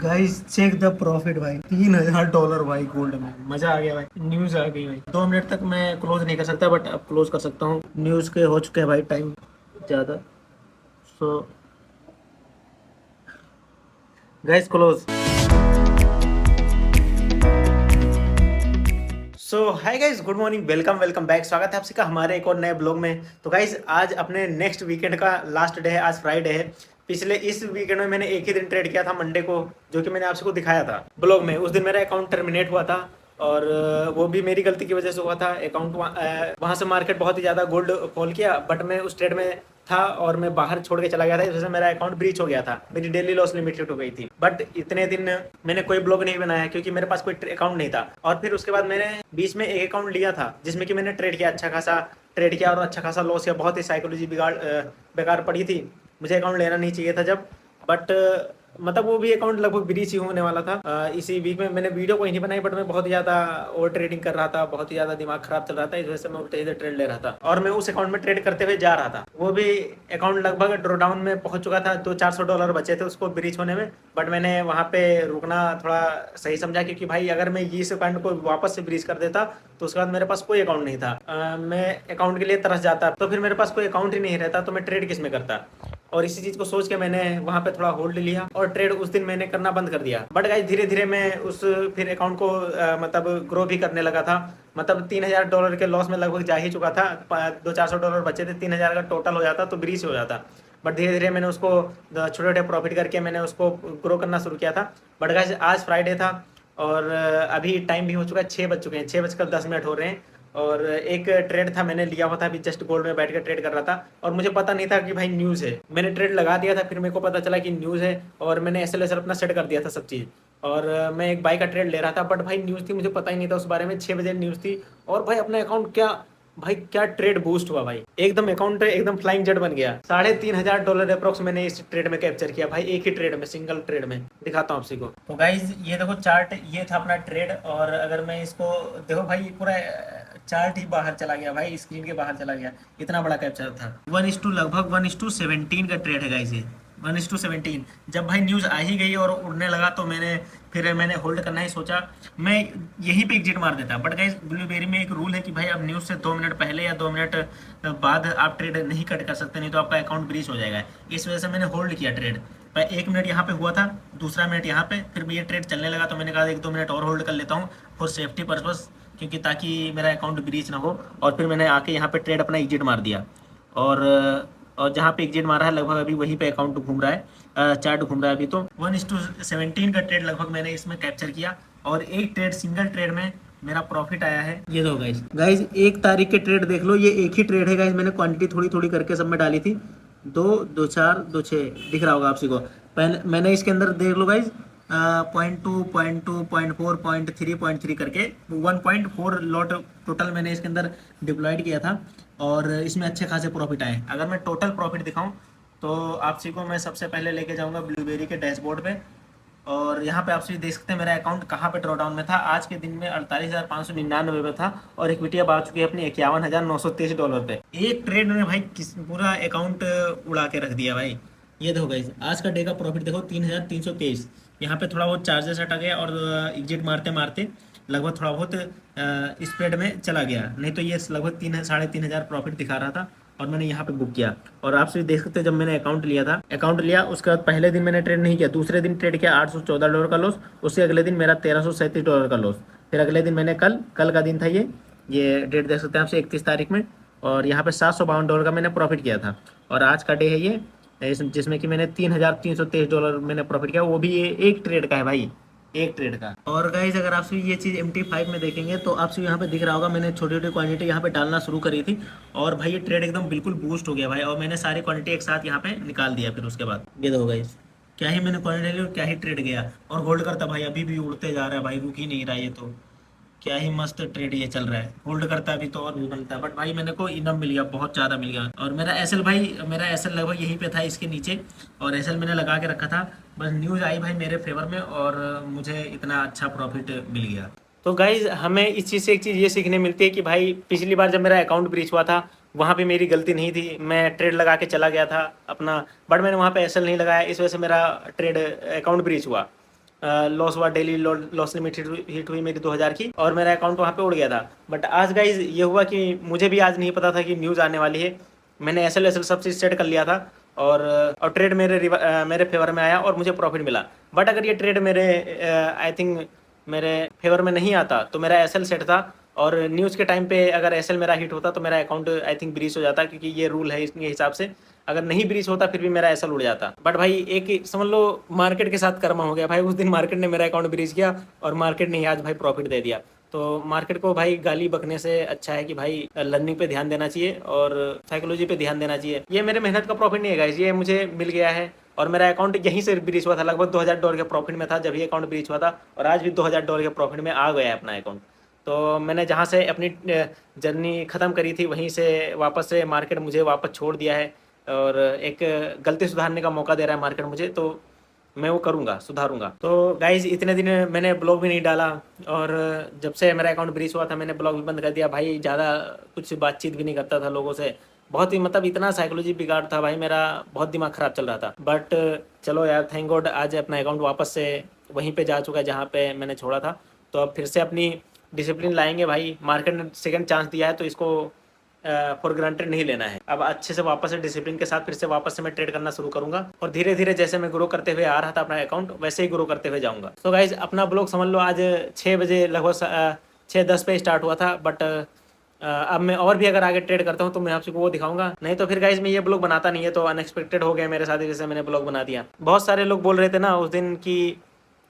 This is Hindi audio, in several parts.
गाइस चेक द प्रॉफिट भाई, $3000 भाई गोल्ड में। मजा आ गया भाई, न्यूज आ गई भाई। 2 मिनट तक मैं क्लोज नहीं कर सकता, बट अब क्लोज कर सकता हूँ। न्यूज के हो चुके हैं भाई टाइम ज्यादा। So guys close. So hi guys, good morning, welcome welcome back. स्वागत है आप सबका हमारे एक और नए ब्लॉग में। तो गाइस आज अपने नेक्स्ट वीकेंड का लास्ट डे है, आज फ्राइडे है। पिछले इस वीकेंड में मैंने एक ही दिन ट्रेड किया था, मंडे को, जो कि मैंने आपको दिखाया था ब्लॉग में। उस दिन मेरा अकाउंट टर्मिनेट हुआ था और वो भी मेरी गलती की वजह से हुआ था। अकाउंट वहाँ से मार्केट बहुत ही ज़्यादा गोल्ड फॉल किया, बट मैं उस ट्रेड में था और मैं बाहर छोड़ के चला गया था, इस वजह से मेरा अकाउंट ब्रीच हो गया था। मेरी डेली लॉस लिमिटेड हो गई थी। बट इतने दिन मैंने कोई ब्लॉग नहीं बनाया क्योंकि मेरे पास कोई अकाउंट नहीं था। और फिर उसके बाद मैंने बीच में एक अकाउंट लिया था जिसमें कि मैंने ट्रेड किया, अच्छा खासा ट्रेड किया और अच्छा खासा लॉस किया। बहुत ही साइकोलॉजी बेकार पड़ी थी। मुझे अकाउंट लेना नहीं चाहिए था जब, बट मतलब वो भी अकाउंट लगभग ब्रीच ही होने वाला था। इसी वीक में मैंने वीडियो कोई नहीं बनाई, बट मैं बहुत ही ज़्यादा ओवर ट्रेडिंग कर रहा था, बहुत ही ज़्यादा दिमाग खराब चल रहा था, इस वजह से मैं उल्टे सीधे ट्रेड ले रहा था और मैं उस अकाउंट में ट्रेड करते हुए जा रहा था। वो भी अकाउंट लगभग ड्रॉ डाउन में पहुंच चुका था, $200-400 बचे थे उसको ब्रीच होने में। बट मैंने वहाँ पे रुकना थोड़ा सही समझा, क्योंकि भाई अगर मैं इस अकाउंट को वापस से ब्रीच कर देता तो उसके बाद मेरे पास कोई अकाउंट नहीं था। मैं अकाउंट के लिए तरस जाता, तो फिर मेरे पास कोई अकाउंट ही नहीं रहता, तो मैं ट्रेड किस में करता। और इसी चीज को सोच के मैंने वहां पे थोड़ा होल्ड लिया और ट्रेड उस दिन मैंने करना बंद कर दिया। बट गाइस धीरे धीरे मैं उस फिर अकाउंट को मतलब ग्रो भी करने लगा था। मतलब $3000 के लॉस में लगभग जा ही चुका था। $200-400 बचे थे, 3000 का टोटल हो जाता तो ब्रीच हो जाता। बट धीरे धीरे मैंने उसको छोटे छोटे प्रॉफिट करके मैंने उसको ग्रो करना शुरू किया था। बट गाइस आज फ्राइडे था और अभी टाइम भी हो चुका है, 6 बज चुके हैं, 6:10 हो रहे हैं। और एक ट्रेड था मैंने लिया हुआ था, अभी जस्ट गोल्ड में बैठ कर ट्रेड कर रहा था और मुझे पता नहीं था कि भाई न्यूज़ है। मैंने ट्रेड लगा दिया था, फिर मेरे को पता चला कि न्यूज़ है और मैंने एसएल अपना सेट कर दिया था सब चीज़। और मैं एक बाई का ट्रेड ले रहा था, बट भाई न्यूज़ थी, मुझे पता ही नहीं था उस बारे में। 6 बजे न्यूज़ थी और भाई अपना अकाउंट क्या ट्रेड बूस्ट हुआ भाई, एकदम अकाउंट एकदम फ्लाइंग जेट बन गया। $3500 अप्रोक्स मैंने इस ट्रेड में कैप्चर किया भाई, एक ही ट्रेड में, सिंगल ट्रेड में। दिखाता हूँ आपसी को। तो गाइज ये देखो चार्ट, ये था अपना ट्रेड। और अगर मैं इसको देखो भाई, पूरा चार्ट ही बाहर चला गया भाई, स्क्रीन के बाहर चला गया, इतना बड़ा कैप्चर था। लगभग 1:17 का ट्रेड है गाइज ये, 1:17। जब भाई न्यूज़ आ ही गई और उड़ने लगा तो मैंने होल्ड करना ही सोचा। मैं यहीं पे एग्जिट मार देता, बट गाइस ब्लूबेरी में एक रूल है कि भाई अब न्यूज़ से 2 मिनट पहले या 2 मिनट बाद आप ट्रेड नहीं कट कर सकते, नहीं तो आपका अकाउंट ब्रीच हो जाएगा। इस वजह से मैंने होल्ड किया ट्रेड। पर 1 मिनट यहाँ पे हुआ था, दूसरा मिनट यहाँ पे, फिर ये ट्रेड चलने लगा तो मैंने कहा 1-2 मिनट और होल्ड कर लेता हूँ फॉर सेफ्टी पर्पस, क्योंकि ताकि मेरा अकाउंट ब्रीच ना हो। और फिर मैंने आके यहाँ पे ट्रेड अपना एग्जिट मार दिया। और और जहाँ पे एग्जिट मारा है लगभग अभी वहीं पे अकाउंट घूम रहा है, चार्ट घूम रहा है अभी। तो 1:17 का ट्रेड लगभग मैंने इसमें कैप्चर किया और एक ट्रेड, सिंगल ट्रेड में मेरा प्रॉफिट आया है। ये दो गाइज 1 तारीख के ट्रेड देख लो, ये एक ही ट्रेड है गाइज। मैंने क्वांटिटी थोड़ी थोड़ी करके सब में डाली थी, 2, 2, 4, 2, 6 दिख रहा होगा आपसी को। पहले मैंने इसके अंदर देख लो गाइज, 0.2, 0.2, 0.4, 0.3, 0.3 करके 1.4 लॉट टोटल मैंने इसके अंदर डिप्लॉयड किया था और इसमें अच्छे खासे प्रॉफिट आए। अगर मैं टोटल प्रॉफिट दिखाऊं तो आपसी को मैं सबसे पहले लेके जाऊंगा ब्लूबेरी के डैशबोर्ड पे। और यहाँ पे आप देख सकते हैं मेरा अकाउंट कहाँ पे ड्रॉ डाउन में था। आज के दिन में 48,599 पे था और इक्विटी अब आ चुकी है अपनी $51,923 पे। एक ट्रेड ने भाई पूरा अकाउंट उड़ा के रख दिया भाई। ये देखो गाइस, आज का डे का प्रॉफिट देखो 3,323। यहाँ पे थोड़ा बहुत चार्जेस हटा गया और एग्जिट मारते मारते लगभग थोड़ा बहुत स्प्रेड में चला गया, नहीं तो ये लगभग 3,500 प्रॉफिट दिखा रहा था और मैंने यहाँ पे बुक किया। और आप सभी देख सकते हैं, जब मैंने अकाउंट लिया उसके बाद पहले दिन मैंने ट्रेड नहीं किया, दूसरे दिन ट्रेड किया $814 का लॉस, उससे अगले दिन मेरा $1,337 का लॉस। फिर अगले दिन मैंने कल का दिन था ये डेट देख सकते हैं आपसे, 31 तारीख में, और यहाँ पे $752 का मैंने प्रॉफिट किया था। और आज का डे है ये, जिसमें कि मैंने $3,323 मैंने प्रॉफिट किया, वो भी ये एक ट्रेड का है भाई, एक ट्रेड का। और गाइज अगर आप ये चीज़ MT5 में देखेंगे तो आपसे यहाँ पे दिख रहा होगा, मैंने छोटी छोटी क्वांटिटी यहाँ पे डालना शुरू करी थी और भाई ये ट्रेड एकदम बिल्कुल बूस्ट हो गया भाई। और मैंने सारी क्वांटिटी एक साथ यहाँ पे निकाल दिया। फिर उसके बाद ये देखो गाइज, क्या ही मैंने क्वांटिटी ली और क्या ही ट्रेड गया। और होल्ड करता भाई, अभी भी उड़ते जा रहा है भाई, रुक ही नहीं रहा। ये तो क्या ही मस्त ट्रेड ये चल रहा है, होल्ड करता है अभी तो और भी बनता है। बट भाई मैंने को इनम मिल गया, बहुत ज़्यादा मिल गया। और मेरा एसएल लगभग यहीं पे था, इसके नीचे, और एसएल मैंने लगा के रखा था। बस न्यूज़ आई भाई मेरे फेवर में और मुझे इतना अच्छा प्रॉफिट मिल गया। तो गाइज हमें इस चीज़ से एक चीज़ ये सीखने मिलती है कि भाई पिछली बार जब मेरा अकाउंट ब्रीच हुआ था वहाँ पे मेरी गलती नहीं थी, मैं ट्रेड लगा के चला गया था अपना, बट मैंने वहाँ पे एसएल नहीं लगाया, इस वजह से मेरा ट्रेड अकाउंट ब्रीच हुआ। लॉस हुआ, डेली लॉस लिमिट हिट हुई मेरी 2000 की, और मेरा अकाउंट वहाँ पे उड़ गया था। बट आज गाइज ये हुआ कि मुझे भी आज नहीं पता था कि न्यूज़ आने वाली है। मैंने एस एल सब चीज़ सेट कर लिया था, और ट्रेड मेरे फेवर में आया और मुझे प्रॉफिट मिला। बट अगर ये ट्रेड मेरे आई थिंक मेरे फेवर में नहीं आता तो मेरा एस सेट था, और न्यूज़ के टाइम पे अगर एस मेरा हिट होता तो मेरा अकाउंट आई थिंक ब्रीच हो जाता, क्योंकि ये रूल है इसके हिसाब से। अगर नहीं ब्रीच होता फिर भी मेरा एस उड़ जाता। बट भाई एक समझ लो मार्केट के साथ कर्मा हो गया भाई, उस दिन मार्केट ने मेरा अकाउंट ब्रीच किया और मार्केट ने आज भाई प्रॉफिट दे दिया। तो मार्केट को भाई गाली बकने से अच्छा है कि भाई लर्निंग पे ध्यान देना चाहिए और साइकोलॉजी पे ध्यान देना चाहिए। ये मेरे मेहनत का प्रॉफिट नहीं है गाइस, ये मुझे मिल गया है, और मेरा अकाउंट यहीं से ब्रीच हुआ था। लगभग $2000 के प्रॉफिट में था जब ये अकाउंट ब्रीच हुआ था, और आज भी $2000 के प्रॉफिट में आ गया है अपना अकाउंट। तो मैंने जहाँ से अपनी जर्नी ख़त्म करी थी वहीं से वापस से मार्केट मुझे वापस छोड़ दिया है, और एक गलती सुधारने का मौका दे रहा है मार्केट मुझे, तो मैं वो करूँगा, सुधारूँगा। तो गाइज़ इतने दिन मैंने ब्लॉग भी नहीं डाला, और जब से मेरा अकाउंट ब्रीच हुआ था मैंने ब्लॉग भी बंद कर दिया भाई। ज़्यादा कुछ बातचीत भी नहीं करता था लोगों से, बहुत ही मतलब इतना साइकोलॉजी बिगाड़ था भाई मेरा, बहुत दिमाग ख़राब चल रहा था। बट चलो यार, थैंक गॉड आज अपना अकाउंट वापस से वहीं पे जा चुका है जहाँ पे मैंने छोड़ा था। तो अब फिर से अपनी डिसिप्लिन लाएंगे भाई, मार्केट ने सेकंड चांस दिया है तो इसको फॉर ग्रांटेड नहीं लेना है। अब अच्छे से वापस से डिसिप्लिन के साथ फिर से वापस से मैं ट्रेड करना शुरू करूंगा, और धीरे धीरे जैसे मैं ग्रो करते हुए आ रहा था अपना अकाउंट वैसे ही ग्रो करते हुए जाऊंगा। तो गाइज अपना ब्लॉग समझ लो आज 6 बजे लगभग 6:10 पे स्टार्ट हुआ था। बट अब मैं और भी अगर आगे ट्रेड करता हूँ तो मैं आपको वो दिखाऊंगा, नहीं तो फिर गाइज मैं ये ब्लॉग बनाता नहीं है। तो अनएक्सपेक्टेड हो गया मेरे साथ जैसे मैंने ब्लॉग बना दिया। बहुत सारे लोग बोल रहे थे ना उस दिन कि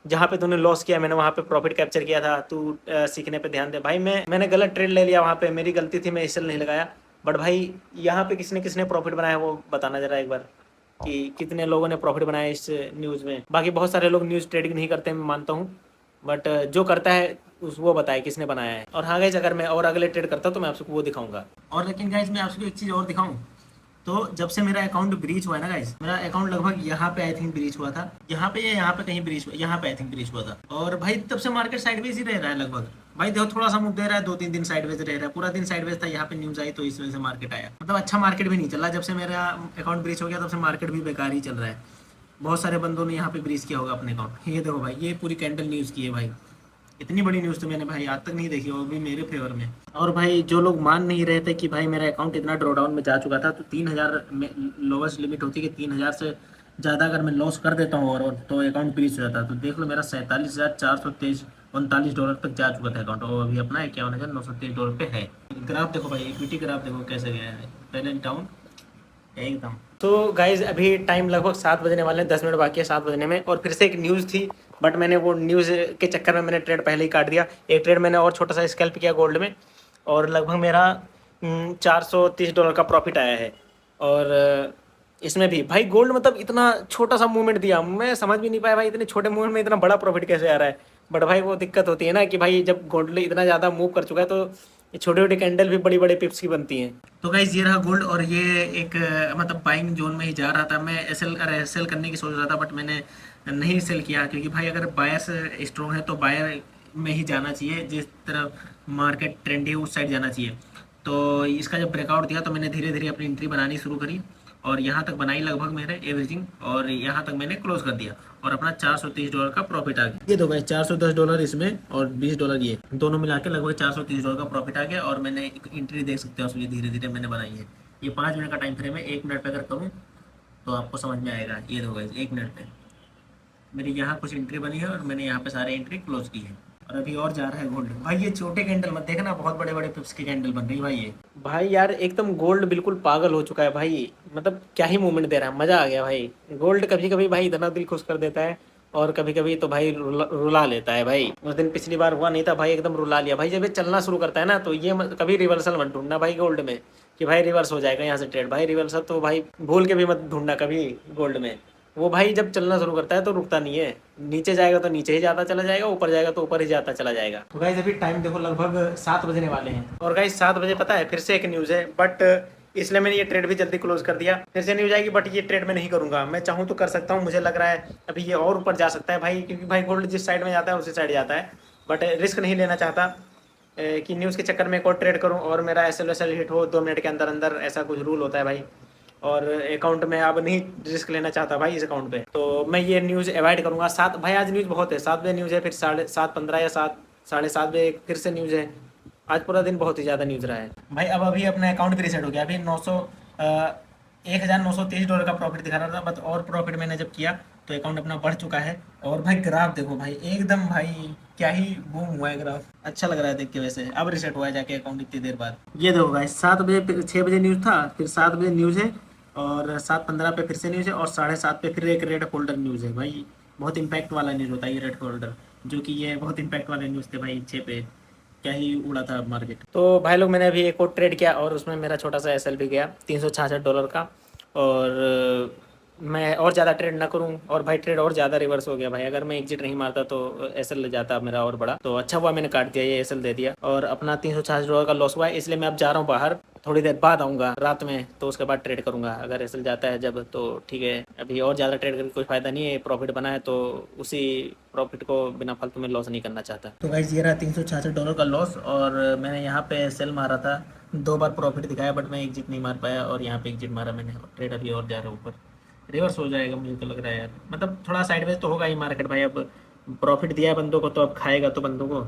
जहाँ पे तूने लॉस किया मैंने वहाँ पे प्रॉफिट कैप्चर किया था, तू सीखने पे ध्यान दे। भाई मैंने गलत ट्रेड ले लिया वहाँ पे, मेरी गलती थी, मैं इसलिए नहीं लगाया। बट भाई यहाँ पे किसने किसने प्रॉफिट बनाया वो बताना जरा एक बार, कि कितने लोगों ने प्रॉफिट बनाया इस न्यूज़ में। बाकी बहुत सारे लोग न्यूज़ ट्रेडिंग नहीं करते मैं मानता हूँ, बट जो करता है उस वो बताए किसने बनाया है। और हाँ गाइज अगर मैं और अगले ट्रेड करता हूँ तो मैं आपको वो दिखाऊंगा। और लेकिन गाइज मैं आपको एक चीज़ और दिखाऊँ, तो जब से मेरा अकाउंट ब्रीच हुआ है ना गाइस, मेरा अकाउंट लगभग यहाँ पे आई थिंक ब्रीच हुआ था, यहाँ पे या यहाँ पे कहीं ब्रीच हुआ, यहाँ पे आई थिंक ब्रीच हुआ था। और भाई तब से मार्केट साइडवेज ही रह रहा है लगभग। भाई देखो थोड़ा सा मूव दे रहा है, 2-3 दिन साइडवेज रह रहा है, पूरा दिन साइडवेज था। यहाँ पे न्यूज आई तो इस वजह से मार्केट आया। मतलब अच्छा मार्केट भी नहीं चला जब से मेरा अकाउंट ब्रीच हो गया, तब से मार्केट भी बेकार ही चल रहा है। बहुत सारे बंदों ने यहाँ पे ब्रीच किया होगा अपने अकाउंट। ये देखो भाई, ये पूरी कैंडल न्यूज़ की है भाई, इतनी बड़ी न्यूज़ तो मैंने भाई आज तक नहीं देखी, वो भी मेरे फेवर में। और भाई जो लोग मान नहीं रहे थे कि भाई मेरा अकाउंट इतना ड्रॉ डाउन में जा चुका था, तो 3000 लोवेस्ट लिमिट होती है कि 3000 से ज़्यादा अगर मैं लॉस कर देता हूँ और तो अकाउंट ब्रीच हो जाता है। तो देख लो मेरा $47,423 तक जा चुका था अकाउंट, और अभी अपना $51,923 पे है। ग्राफ देखो भाई, इक्विटी ग्राफ देखो कैसे गया है, पहले डाउन एकदम। तो गाइज अभी टाइम लगभग 7 बजने वाले हैं, 10 मिनट बाकी है 7 बजने में। और फिर से एक न्यूज़ थी, बट मैंने वो न्यूज़ के चक्कर में मैंने ट्रेड पहले ही काट दिया। एक ट्रेड मैंने और छोटा सा स्कैल्प किया गोल्ड में, और लगभग मेरा $430 का प्रॉफिट आया है। और इसमें भी भाई गोल्ड मतलब इतना छोटा सा मूवमेंट दिया, मैं समझ भी नहीं पाया भाई इतने छोटे मूवमेंट में इतना बड़ा प्रॉफिट कैसे आ रहा है। बट भाई वो दिक्कत होती है ना कि भाई जब गोल्ड इतना ज़्यादा मूव कर चुका है तो ये छोटे छोटे कैंडल भी बड़ी बड़े पिप्स की बनती हैं। तो गाइज ये रहा गोल्ड, और ये एक मतलब बाइंग जोन में ही जा रहा था। मैं सेल करने की सोच रहा था, बट मैंने नहीं सेल किया, क्योंकि भाई अगर बायर्स स्ट्रॉन्ग है तो बायर में ही जाना चाहिए, जिस तरफ मार्केट ट्रेंड है उस साइड जाना चाहिए। तो इसका जब ब्रेकआउट दिया तो मैंने धीरे धीरे अपनी एंट्री बनानी शुरू करी, और यहाँ तक बनाई लगभग मेरे एवरेजिंग, और यहाँ तक मैंने क्लोज कर दिया, और अपना $430 का प्रॉफिट आ गया। ये तो भाई $410 इसमें और $20 ये दोनों मिला के लगभग $430 का प्रॉफिट आ गया। और मैंने एक एंट्री देख सकते हो उसमें धीरे धीरे मैंने बनाई है। ये 5 मिनट का टाइम फ्रेम है, 1 मिनट पे अगर करूँ तो आपको समझ में आएगा। ये देखो गाइस 1 मिनट पे मेरी यहाँ कुछ एंट्री बनी है, और मैंने यहाँ पे सारे एंट्री क्लोज की है, और अभी और जा रहा है गोल्ड। भाई ये छोटे कैंडल मत देखना, बहुत बड़े बड़े पिप्स की कैंडल बन रही भाई। ये भाई यार एकदम गोल्ड बिल्कुल पागल हो चुका है भाई, मतलब क्या ही मूवमेंट दे रहा है, मजा आ गया भाई। गोल्ड कभी कभी भाई इतना दिल खुश कर देता है, और कभी कभी तो भाई रुला लेता है भाई। उस दिन पिछली बार हुआ नहीं था भाई, एकदम रुला लिया भाई। जब ये चलना शुरू करता है ना तो ये कभी रिवर्सल मत ढूंढना भाई गोल्ड में, कि भाई रिवर्स हो जाएगा यहाँ से ट्रेड। भाई रिवर्सल तो भाई भूल के भी मत ढूंढना कभी गोल्ड में। वो भाई जब चलना शुरू करता है तो रुकता नहीं है, नीचे जाएगा तो नीचे ही जाता चला जाएगा, ऊपर जाएगा तो ऊपर ही जाता चला जाएगा। तो गाइस अभी टाइम देखो लगभग 7 बजने वाले हैं, और गाइस 7 बजे पता है फिर से एक न्यूज़ है, बट इसलिए मैंने ये ट्रेड भी जल्दी क्लोज कर दिया। फिर से न्यूज़ आएगी, बट ये ट्रेड मैं नहीं करूंगा। मैं चाहूँ तो कर सकता हूँ, मुझे लग रहा है अभी ये और ऊपर जा सकता है भाई, क्योंकि भाई गोल्ड जिस साइड में जाता है उसी साइड जाता है। बट रिस्क नहीं लेना चाहता कि न्यूज़ के चक्कर में एक और ट्रेड करूँ और मेरा SL हिट हो 2 मिनट के अंदर अंदर, ऐसा कुछ रूल होता है भाई। और अकाउंट में अब नहीं रिस्क लेना चाहता भाई इस अकाउंट पे, तो मैं ये न्यूज़ अवॉइड करूँगा। 7 भाई आज न्यूज़ बहुत है, 7 बजे न्यूज़ है, फिर 7:15 या 7 साढ़े 7 बजे फिर से न्यूज़ है। आज पूरा दिन बहुत ही ज़्यादा न्यूज़ रहा है भाई। अब अभी अपना अकाउंट भी रीसेट हो गया, अभी 1930 डॉलर का प्रॉफिट दिखा रहा था, बट और प्रॉफिट मैंने जब किया तो अकाउंट अपना बढ़ चुका है। और भाई ग्राफ देखो भाई, एकदम भाई क्या ही बूम हुआ है ग्राफ, अच्छा लग रहा है देख के। वैसे अब रीसेट हुआ है जाके अकाउंट इतनी देर बाद। ये देखो भाई 7 बजे फिर 6 बजे न्यूज़ था, फिर 7 बजे न्यूज़ है, और 7:15 पे फिर से न्यूज़ है, और 7:30 पे फिर एक रेड फोल्डर न्यूज़ है भाई। बहुत इम्पैक्ट वाला न्यूज़ होता है ये रेड फोल्डर, जो कि ये बहुत इम्पैक्ट वाले न्यूज़ थे भाई। 6 पे क्या ही उड़ा था मार्केट। तो भाई लोग मैंने अभी एक और ट्रेड किया और उसमें मेरा छोटा सा एसएल भी गया 366 डॉलर का। और मैं और ज़्यादा ट्रेड ना करूं, और भाई ट्रेड और ज़्यादा रिवर्स हो गया भाई। अगर मैं एग्जिट नहीं मारता तो एसएल ले जाता मेरा और बड़ा। तो अच्छा हुआ मैंने काट दिया, ये एसएल दे दिया, और अपना 366 डॉलर का लॉस हुआ है। इसलिए मैं अब जा रहा हूँ बाहर, थोड़ी देर बाद आऊँगा रात में, तो उसके बाद ट्रेड करूँगा। अगर एसएल जाता है जब तो ठीक है, अभी और ज़्यादा ट्रेड करके कोई फ़ायदा नहीं है। प्रॉफिट बना है तो उसी प्रॉफिट को बिना फालतू में लॉस नहीं करना चाहता। तो गाइस ये रहा 366 डॉलर का लॉस, और मैंने यहाँ पे सेल मारा था, 2 बार प्रॉफिट दिखाया, बट मैं एग्जिट नहीं मार पाया, और यहाँ पे एग्जिट मारा मैंने। ट्रेड अभी और जा रहा है ऊपर, रिवर्स हो जाएगा मुझे तो लग रहा है यार। मतलब थोड़ा साइडवेज तो होगा ही मार्केट भाई। अब प्रॉफिट दिया है बंदों को तो अब खाएगा तो बंदों को।